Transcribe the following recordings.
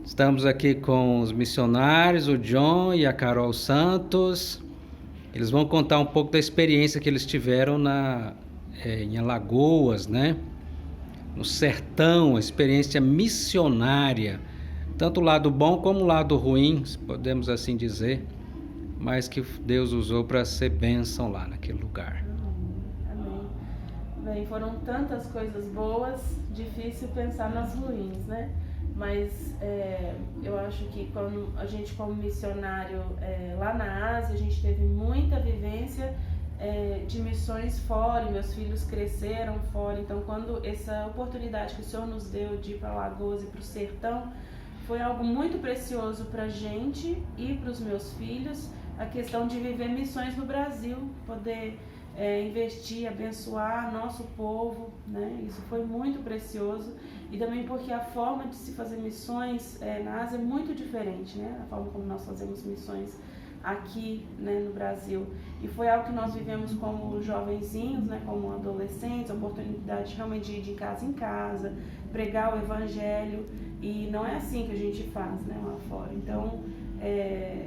Estamos aqui com os missionários, o John e a Carol Santos. Eles vão contar um pouco da experiência que eles tiveram em Alagoas, né? No sertão, a experiência missionária. Tanto o lado bom como o lado ruim, podemos assim dizer. Mas que Deus usou para ser bênção lá naquele lugar. Amém. Bem, foram tantas coisas boas, difícil pensar nas ruins, né? Mas eu acho que quando a gente, como missionário lá na Ásia, a gente teve muita vivência de missões fora, e meus filhos cresceram fora. Então, quando essa oportunidade que o Senhor nos deu de ir para Alagoas e para o sertão, foi algo muito precioso para a gente e para os meus filhos, a questão de viver missões no Brasil, poder investir, abençoar nosso povo, né? Isso foi muito precioso. E também porque a forma de se fazer missões na Ásia é muito diferente, né? A forma como nós fazemos missões aqui, né, no Brasil. E foi algo que nós vivemos como jovenzinhos, né, como adolescentes, a oportunidade realmente de ir de casa em casa, pregar o evangelho. E não é assim que a gente faz, né, lá fora. Então,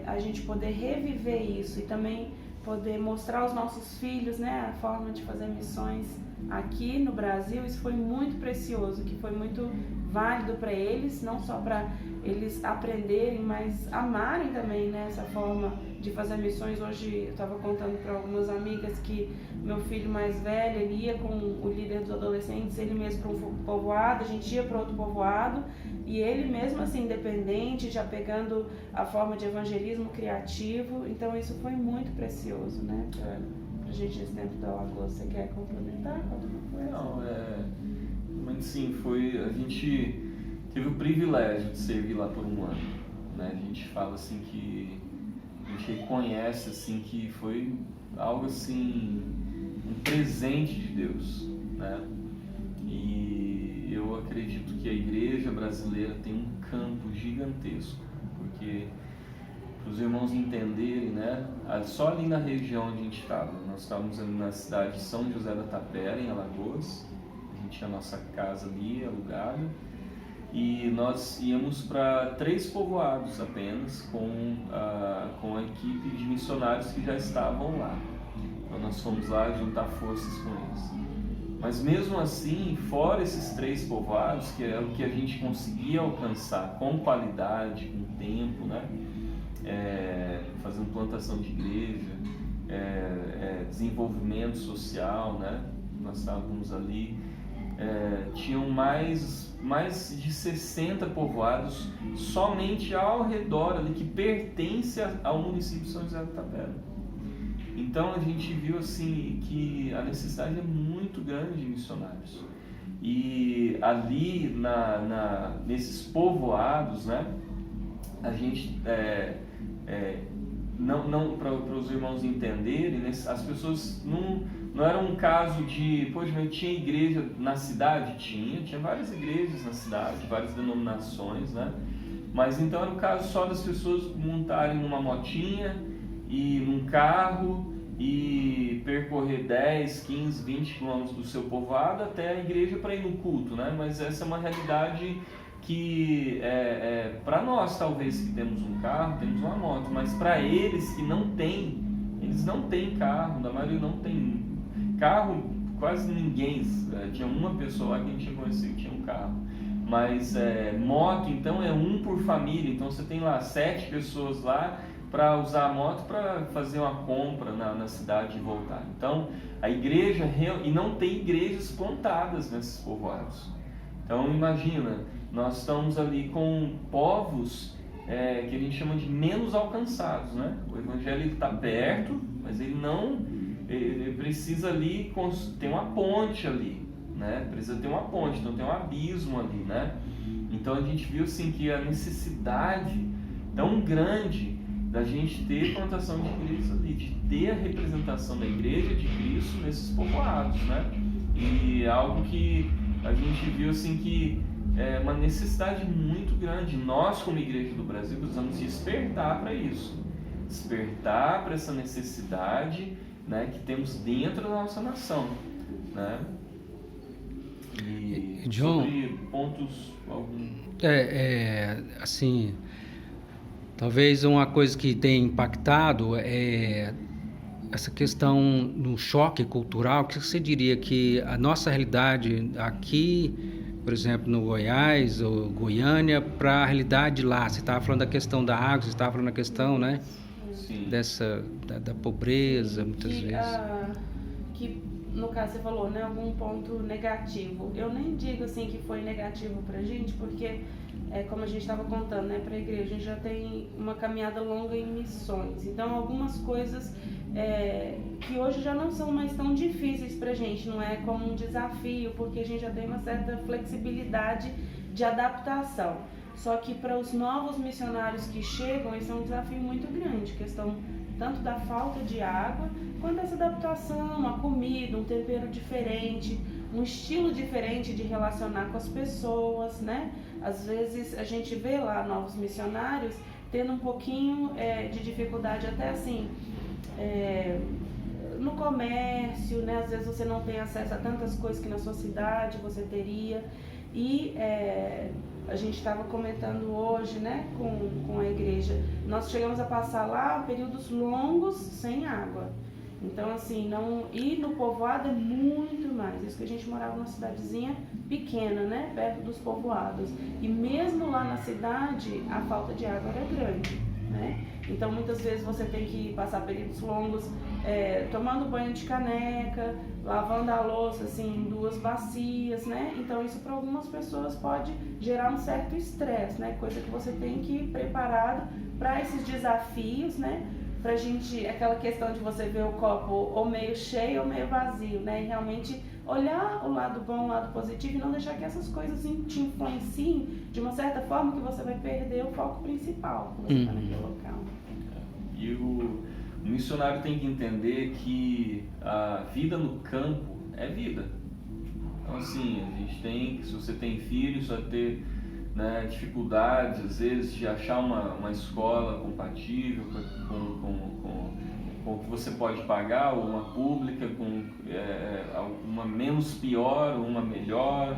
a gente poder reviver isso e também poder mostrar aos nossos filhos, né, a forma de fazer missões aqui no Brasil, isso foi muito precioso, que foi muito válido para eles, não só para eles aprenderem, mas amarem também, né, essa forma de fazer missões. Hoje eu estava contando para algumas amigas que meu filho mais velho, ele ia com o líder dos adolescentes, ele mesmo para um povoado, a gente ia para outro povoado, e ele mesmo assim, independente, já pegando a forma de evangelismo criativo. Então isso foi muito precioso, né, pra gente nesse tempo da Alagoas. Você quer complementar? Não, mas sim, a gente teve o privilégio de servir lá por um ano, né? A gente fala assim que a gente reconhece assim que foi algo assim, um presente de Deus, né? E eu acredito que a igreja brasileira tem um campo gigantesco, porque para os irmãos entenderem, né? Só ali na região onde a gente estava, nós estávamos ali na cidade de São José da Tapera, em Alagoas. A gente tinha a nossa casa ali alugada e nós íamos para 3 povoados apenas com a equipe de missionários que já estavam lá. Então nós fomos lá juntar forças com eles. Mas mesmo assim, fora esses 3 povoados, que é o que a gente conseguia alcançar com qualidade, com tempo, né? Fazendo plantação de igreja, desenvolvimento social, né? Nós estávamos ali, tinham mais de 60 povoados somente ao redor ali, que pertence ao município de São José do Tapera. Então a gente viu assim que a necessidade é muito grande de missionários. E ali nesses povoados, né, a gente não para os irmãos entenderem, né, as pessoas não era um caso de, poxa, mas tinha igreja na cidade? Tinha várias igrejas na cidade, várias denominações, né? Mas então era o caso só das pessoas montarem numa motinha e num carro e percorrer 10, 15, 20 quilômetros do seu povoado até a igreja para ir no culto, né? Mas essa é uma realidade que para nós talvez que temos um carro, temos uma moto, mas para eles que não têm, eles não têm carro, na maioria não tem carro, quase ninguém, tinha uma pessoa lá que a gente tinha conhecido que tinha um carro, mas moto então é um por família, então você tem lá 7 pessoas lá para usar a moto para fazer uma compra na cidade e voltar. Então a igreja, e não tem igrejas plantadas nesses povoados. Então imagina, nós estamos ali com povos que a gente chama de menos alcançados, né? O evangelho está perto, mas ele precisa ali, tem uma ponte ali, né? Precisa ter uma ponte, então tem um abismo ali, né? Então a gente viu assim que a necessidade tão grande da gente ter plantação de igrejas ali, de ter a representação da igreja de Cristo nesses povoados, né? E algo que a gente viu assim que é uma necessidade muito grande. Nós, como igreja do Brasil, precisamos despertar para isso, despertar para essa necessidade, né, que temos dentro da nossa nação, né? E John, sobre pontos algum... assim, talvez uma coisa que tem impactado é essa questão no choque cultural. O que você diria que a nossa realidade aqui, por exemplo, no Goiás ou Goiânia, para a realidade lá? Você estava falando da questão da água, você estava falando da questão, né? Sim. Da pobreza, muitas vezes. Que no caso você falou, né, algum ponto negativo. Eu nem digo assim que foi negativo pra gente, porque como a gente estava contando, né, para a igreja, a gente já tem uma caminhada longa em missões. Então algumas coisas que hoje já não são mais tão difíceis pra gente, não é como um desafio, porque a gente já tem uma certa flexibilidade de adaptação. Só que para os novos missionários que chegam, esse é um desafio muito grande, questão tanto da falta de água, quanto essa adaptação, a comida, um tempero diferente, um estilo diferente de relacionar com as pessoas, né? Às vezes a gente vê lá novos missionários tendo um pouquinho de dificuldade até assim, no comércio, né? Às vezes você não tem acesso a tantas coisas que na sua cidade você teria. E a gente estava comentando hoje, né, com a igreja, nós chegamos a passar lá períodos longos sem água. Então, assim, e no povoado é muito mais. Isso que a gente morava numa cidadezinha pequena, né, perto dos povoados. E mesmo lá na cidade, a falta de água era grande, né? Então, muitas vezes você tem que passar períodos longos tomando banho de caneca, lavando a louça, assim, em 2 bacias, né? Então, isso para algumas pessoas pode gerar um certo estresse, né? Coisa que você tem que ir preparado para esses desafios, né? Pra gente, aquela questão de você ver o copo ou meio cheio ou meio vazio, né? E realmente olhar o lado bom, o lado positivo e não deixar que essas coisas te influenciem de uma certa forma que você vai perder o foco principal que você está naquele local. E o missionário tem que entender que a vida no campo é vida. Então, assim, a gente tem, se você tem filhos, você vai ter, né, dificuldades, às vezes, de achar uma escola compatível com o que você pode pagar, ou uma pública, com uma menos pior, ou uma melhor.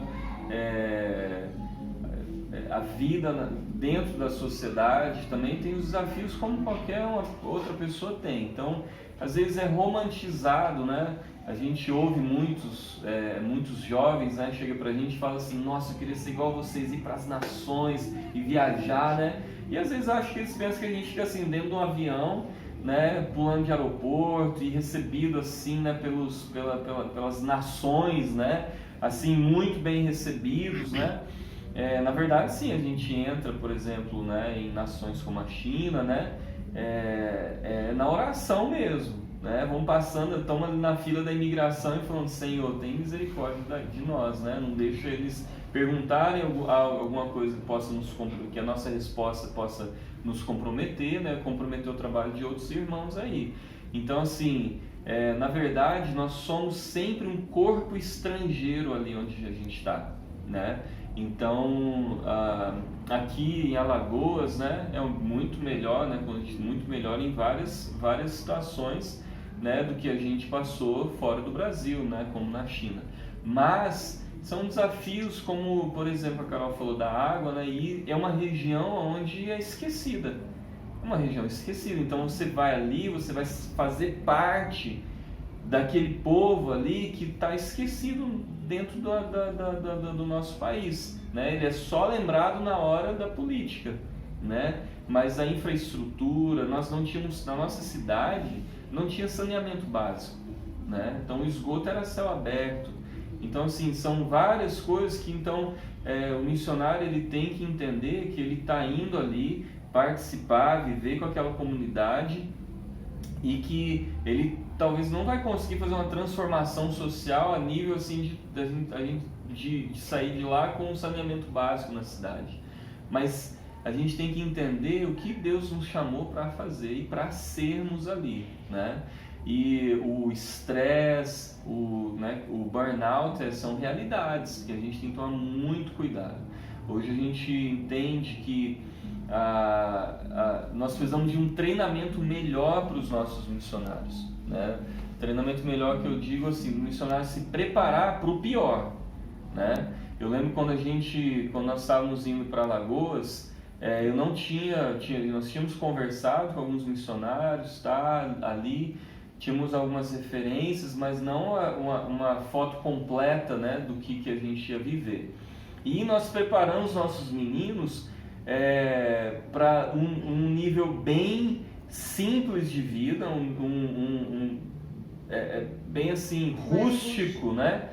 A vida dentro da sociedade também tem os desafios como qualquer outra pessoa tem. Então, às vezes é romantizado, né? A gente ouve muitos jovens, né, chega pra gente e fala assim: nossa, eu queria ser igual a vocês, ir para as nações e viajar, né? E às vezes acho que eles pensam que a gente fica assim dentro de um avião, né, pulando de aeroporto e recebido assim, né, pelas nações, né, assim, muito bem recebidos, né? Na verdade, sim, a gente entra, por exemplo, né, em nações como a China, né, na oração mesmo, né? Vão passando, estão ali na fila da imigração e falando: Senhor, tem misericórdia de nós, né? Não deixa eles perguntarem alguma coisa que a nossa resposta possa nos comprometer, né? Comprometer o trabalho de outros irmãos aí. Então, assim, na verdade, nós somos sempre um corpo estrangeiro ali onde a gente está, né? Então, aqui em Alagoas, né, é muito melhor, né, muito melhor em várias situações, né, do que a gente passou fora do Brasil, né, como na China. Mas são desafios como, por exemplo, a Carol falou da água, né, e é uma região onde é esquecida. É uma região esquecida. Então você vai ali, você vai fazer parte daquele povo ali que está esquecido dentro do nosso país, né? Ele é só lembrado na hora da política, né? Mas a infraestrutura, nós não tínhamos, na nossa cidade, não tinha saneamento básico, né? Então o esgoto era céu aberto. Então, assim, são várias coisas que, então, o missionário ele tem que entender que ele está indo ali participar, viver com aquela comunidade, e que ele talvez não vai conseguir fazer uma transformação social a nível assim de sair de lá com um saneamento básico na cidade. Mas a gente tem que entender o que Deus nos chamou para fazer e para sermos ali, né? E o estresse, o burnout são realidades que a gente tem que tomar muito cuidado. Hoje a gente entende que nós precisamos de um treinamento melhor para os nossos missionários, né? Treinamento melhor que eu digo assim, o missionário se preparar para o pior, né? Eu lembro quando nós estávamos indo para Alagoas, nós tínhamos conversado com alguns missionários, tá, ali, tínhamos algumas referências, mas não uma foto completa, né, do que a gente ia viver. E nós preparamos nossos meninos para um nível bem simples de vida, bem assim, rústico, né?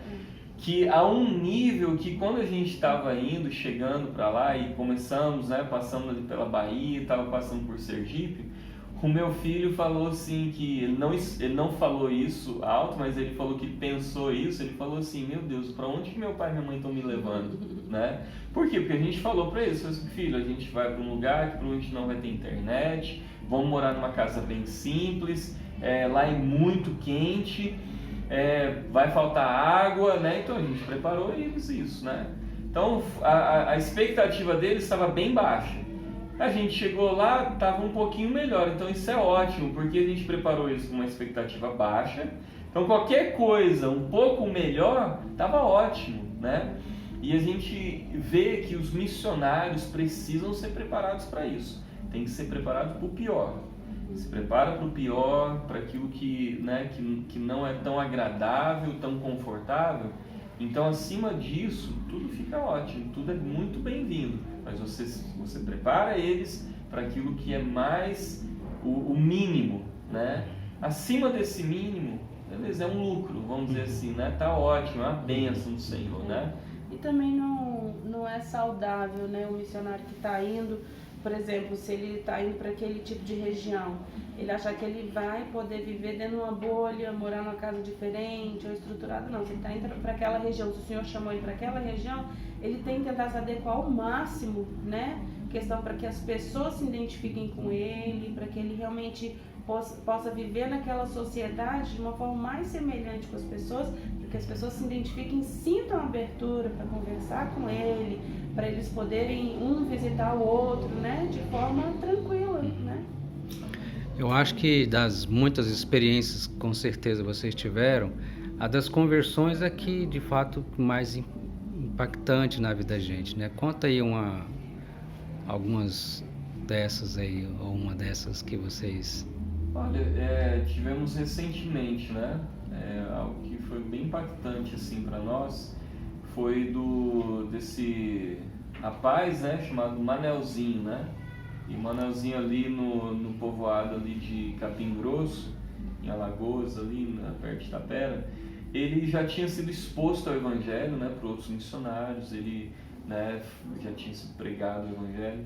Que a um nível que quando a gente estava chegando para lá e começamos, né, passando ali pela Bahia, estava passando por Sergipe, o meu filho falou assim que ele não falou isso alto, mas ele falou que pensou isso. Ele falou assim: meu Deus, para onde que meu pai e minha mãe estão me levando, né? Por quê? Porque a gente falou para eles, assim, filho, a gente vai para um lugar que provavelmente não vai ter internet, vamos morar numa casa bem simples, lá é muito quente, vai faltar água, né? Então a gente preparou eles isso, né? Então a expectativa deles estava bem baixa. A gente chegou lá, estava um pouquinho melhor, então isso é ótimo, porque a gente preparou isso com uma expectativa baixa. Então qualquer coisa um pouco melhor estava ótimo, né? E a gente vê que os missionários precisam ser preparados para isso. Tem que ser preparado para o pior. Se prepara para o pior, para aquilo que não é tão agradável, tão confortável. Então, acima disso, tudo fica ótimo, tudo é muito bem-vindo. Mas você prepara eles para aquilo que é mais o mínimo, né? Acima desse mínimo, beleza, é um lucro, vamos dizer assim, né? Tá ótimo, é uma bênção do Senhor, né? E também não é saudável, né? O missionário que está indo, por exemplo, se ele está indo para aquele tipo de região, ele achar que ele vai poder viver dentro de uma bolha, morar numa casa diferente ou estruturada. Não, se ele está indo para aquela região, se o Senhor chamou ele para aquela região, ele tem que tentar se adequar ao máximo, né? Questão para que as pessoas se identifiquem com ele, para que ele realmente possa viver naquela sociedade de uma forma mais semelhante com as pessoas, para que as pessoas se identifiquem, sintam abertura para conversar com ele, para eles poderem um visitar o outro, né? De forma tranquila, né? Eu acho que das muitas experiências, com certeza vocês tiveram, a das conversões é que de fato mais impactante na vida da gente, né? Conta aí algumas dessas aí, ou uma dessas que vocês... Olha, tivemos recentemente, né? Algo que foi bem impactante assim para nós foi desse rapaz, né? Chamado Manelzinho, né? E Manelzinho ali no povoado ali de Capim Grosso, em Alagoas, ali perto de Itapera, ele já tinha sido exposto ao Evangelho, né, por outros missionários, ele, né, já tinha sido pregado o Evangelho.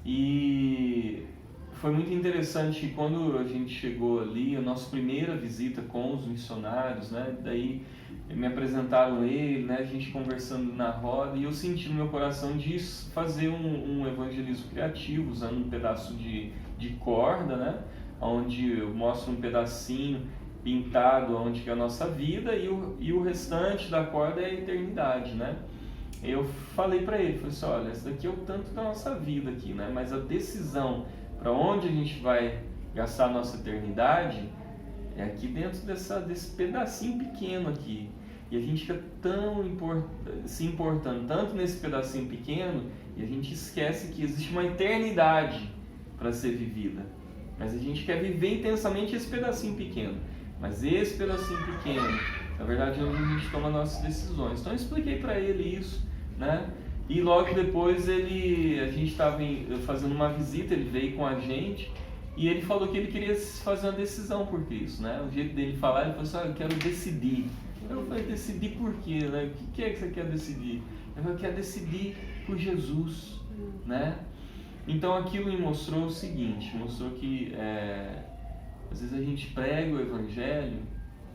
E foi muito interessante quando a gente chegou ali, a nossa primeira visita com os missionários, né, daí me apresentaram ele, né, a gente conversando na roda, e eu senti no meu coração de fazer um evangelismo criativo, usando um pedaço de corda, né, onde eu mostro um pedacinho pintado onde que é a nossa vida e o restante da corda é a eternidade, né. Eu falei para ele, falei assim, olha, esse daqui é o tanto da nossa vida aqui, né, mas a decisão para onde a gente vai gastar a nossa eternidade é aqui dentro desse pedacinho pequeno aqui. E a gente fica se importando tanto nesse pedacinho pequeno e a gente esquece que existe uma eternidade para ser vivida. Mas a gente quer viver intensamente esse pedacinho pequeno. Mas esse pedacinho pequeno, na verdade, é onde a gente toma nossas decisões. Então eu expliquei para ele isso, né? E logo depois a gente estava fazendo uma visita, ele veio com a gente e ele falou que ele queria fazer uma decisão por Cristo, né? O jeito dele falar, ele falou assim, eu quero decidir. Eu falei, decidir por quê, né? O que é que você quer decidir? Eu falei, eu quero decidir por Jesus, né? Então aquilo me mostrou o seguinte, mostrou que às vezes a gente prega o Evangelho,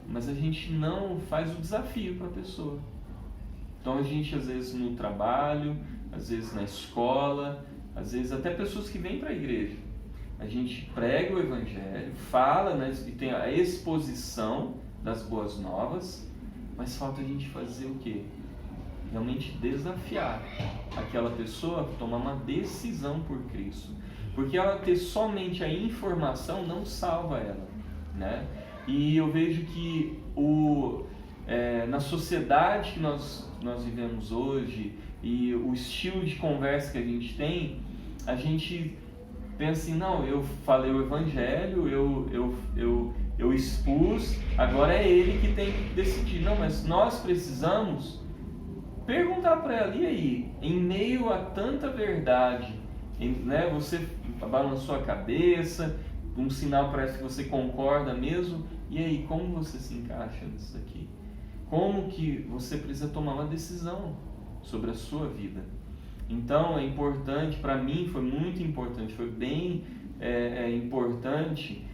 mas a gente não faz o desafio para a pessoa. Então a gente às vezes no trabalho, às vezes na escola, às vezes até pessoas que vêm para a igreja, a gente prega o Evangelho, fala, né, e tem a exposição das boas novas, mas falta a gente fazer o quê? Realmente desafiar aquela pessoa a tomar uma decisão por Cristo. Porque ela ter somente a informação não salva ela, né? E eu vejo que na sociedade que nós vivemos hoje e o estilo de conversa que a gente pensa assim, não, eu falei o evangelho, eu expus, agora é ele que tem que decidir. Não, mas nós precisamos perguntar para ela, e aí, em meio a tanta verdade, né, você balançou a cabeça, um sinal parece que você concorda mesmo, e aí, como você se encaixa nisso aqui? Como que você precisa tomar uma decisão sobre a sua vida? Então é importante, para mim foi muito importante, foi bem importante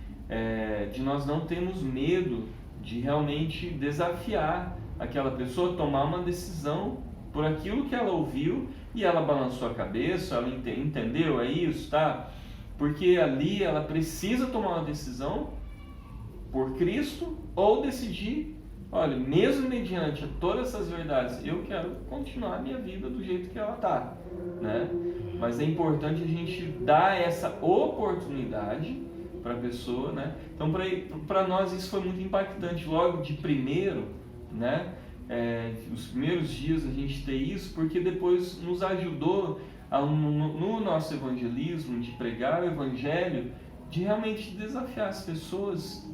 de nós não termos medo de realmente desafiar aquela pessoa, tomar uma decisão por aquilo que ela ouviu e ela balançou a cabeça, ela entendeu, é isso, tá? Porque ali ela precisa tomar uma decisão por Cristo ou decidir, olha, mesmo mediante todas essas verdades, eu quero continuar a minha vida do jeito que ela está, né? Mas é importante a gente dar essa oportunidade para a pessoa, né? Então, para nós isso foi muito impactante logo de primeiro, né? Os primeiros dias a gente ter isso, porque depois nos ajudou no nosso evangelismo, de pregar o evangelho, de realmente desafiar as pessoas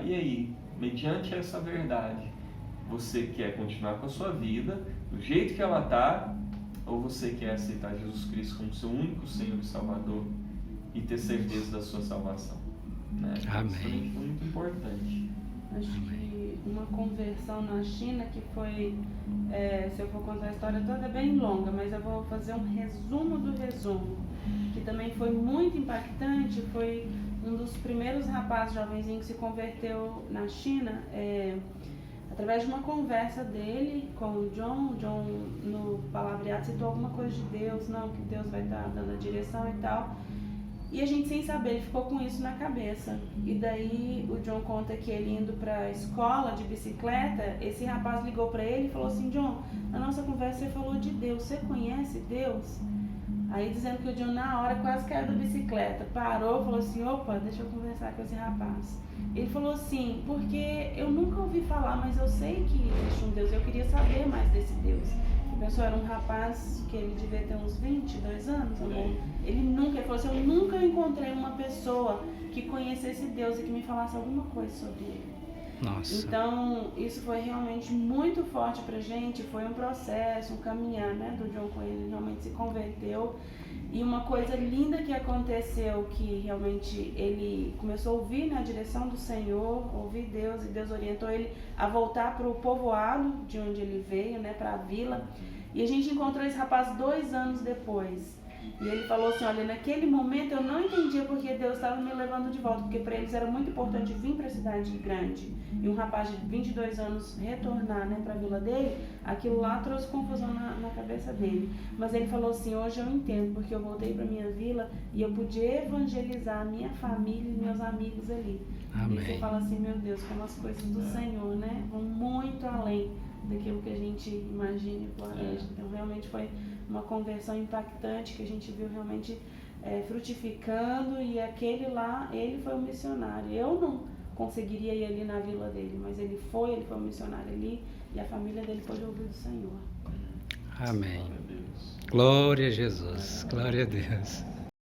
e aí, mediante essa verdade, você quer continuar com a sua vida do jeito que ela está, ou você quer aceitar Jesus Cristo como seu único Senhor e Salvador e ter certeza da sua salvação, né? Amém. Isso foi muito importante. Acho que uma conversão na China que foi, se eu for contar a história toda, é bem longa, mas eu vou fazer um resumo do resumo, que também foi muito impactante. Foi um dos primeiros rapazes jovenzinhos que se converteu na China, através de uma conversa dele com o John. O John, no palavreado, citou alguma coisa de Deus, não, que Deus vai estar dando a direção e tal. E a gente, sem saber, ele ficou com isso na cabeça. E daí o John conta que ele indo para a escola de bicicleta, esse rapaz ligou para ele e falou assim: John, na nossa conversa você falou de Deus, você conhece Deus? Aí dizendo que o John na hora quase caiu da bicicleta, parou, falou assim: opa, deixa eu conversar com esse rapaz. Ele falou assim: porque eu nunca ouvi falar, mas eu sei que existe um Deus, eu queria saber mais desse Deus. A pessoa era um rapaz que ele devia ter uns 22 anos, amor. Ele falou assim: eu nunca encontrei uma pessoa que conhecesse Deus e que me falasse alguma coisa sobre ele. Nossa. Então, isso foi realmente muito forte pra gente, foi um processo, um caminhar, né, do John com ele realmente se converteu. E uma coisa linda que aconteceu, que realmente ele começou a ouvir na direção do Senhor, ouvir Deus, e Deus orientou ele a voltar para o povoado de onde ele veio, né, para a vila. E a gente encontrou esse rapaz 2 anos depois. E ele falou assim: olha, naquele momento eu não entendia porque Deus estava me levando de volta, porque para eles era muito importante vir para a cidade grande. E um rapaz de 22 anos retornar, né, para a vila dele, aquilo lá trouxe confusão na cabeça dele. Mas ele falou assim: hoje eu entendo, porque eu voltei para minha vila e eu podia evangelizar a minha família e meus amigos ali. Amém. E você fala assim: meu Deus, como as coisas do Senhor, né, vão muito além daquilo que a gente imagina e planeja. Então realmente foi uma conversão impactante que a gente viu realmente frutificando. E aquele lá, ele foi um missionário. Eu não conseguiria ir ali na vila dele, mas ele foi um missionário ali, e a família dele pôde ouvir do Senhor. Amém. Glória a Jesus. Glória a Deus.